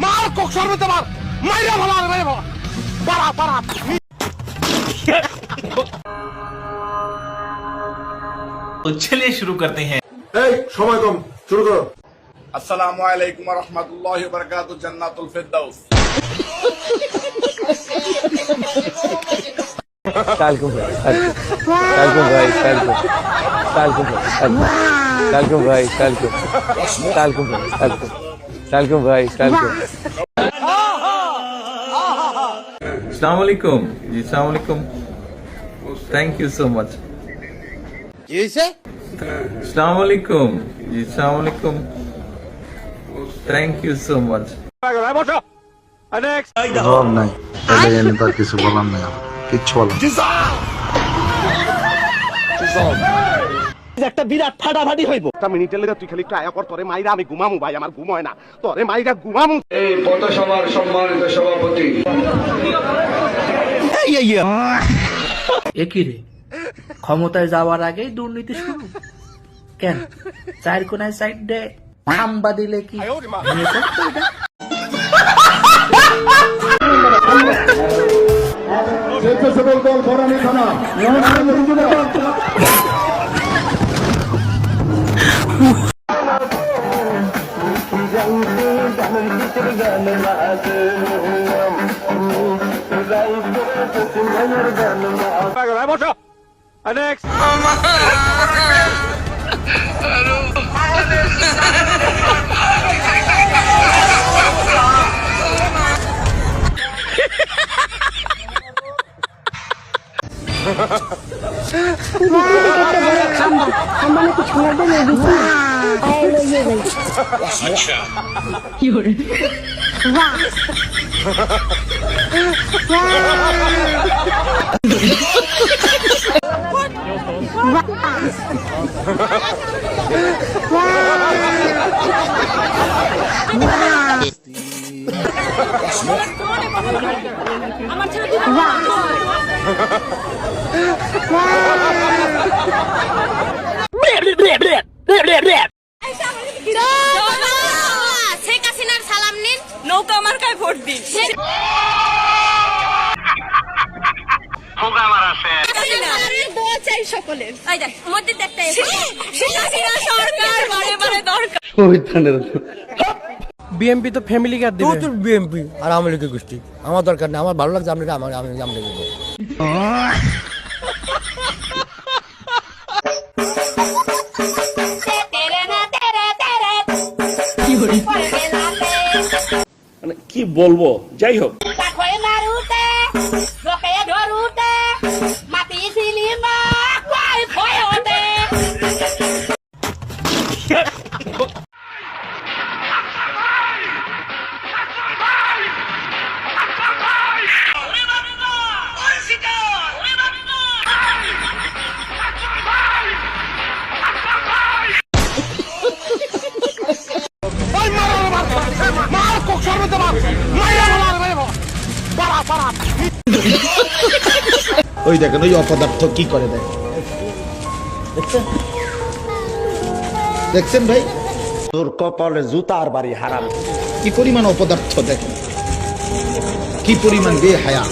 মার কক সর্বতে মার মাইরা ভালো মাইরা ভালো পারা পারা तो चलिए शुरू करते हैं। সময় কম শুরু করো। আসসালামু আলাইকুম ওয়া রাহমাতুল্লাহি ওয়া বারাকাতুহু জান্নাতুল ফিরদাউস। Calcum bhai, अस्सलाम वालेकुम जी, अस्सलाम वालेकुम। Thank you so much. কি হইছে? अस्सलाम वालेकुम जी, अस्सलाम वालेकुम। Thank you so much. বসো নেক্সট জবাব নাই তাহলে জানি তার কিছু বলার নাই কিচ্ছু বলার একটা বিরাট ফাটাফাটি হইব। একটা মিনিটের লেগে তুই খালি একটু আয়া কর, তোরে মাইরা আমি ঘুমামু ভাই, আমার ঘুম হয় না, তোরে মাইরা ঘুমামু। এই পথসভার সম্মানিত সভাপতি একই রে, ক্ষমতায় যাওয়ার আগেই দুর্নীতি শুরু কেন? চার কোনায় সাইড দে খাম্বা দিলে কি ভেঙে পড়তো এটা? স্বেচ্ছাসেবক দল বরানী থানা বসো নেক্সট আমার ছেলে শেখ হাসিনার সালাম নিন, নৌকা মার্কায় ভোট দিন। সকলের মধ্যে বিএমপি তো ফ্যামিলি কার্ড দিবে। তোর বিএমপি আর আওয়ামী লীগের গোষ্ঠী আমার দরকার নেই, আমার ভালো লাগছে আমি আমরা দেবো। মানে কি বলবো, যাই হোক ওই দেখেন ওই অপদার্থ কি করে দেখ দেখছেন ভাই তোর কপালে জুতার বাড়ি হারাম কি পরিমাণ অপদার্থ দেখেন কি পরিমাণ বেহায়া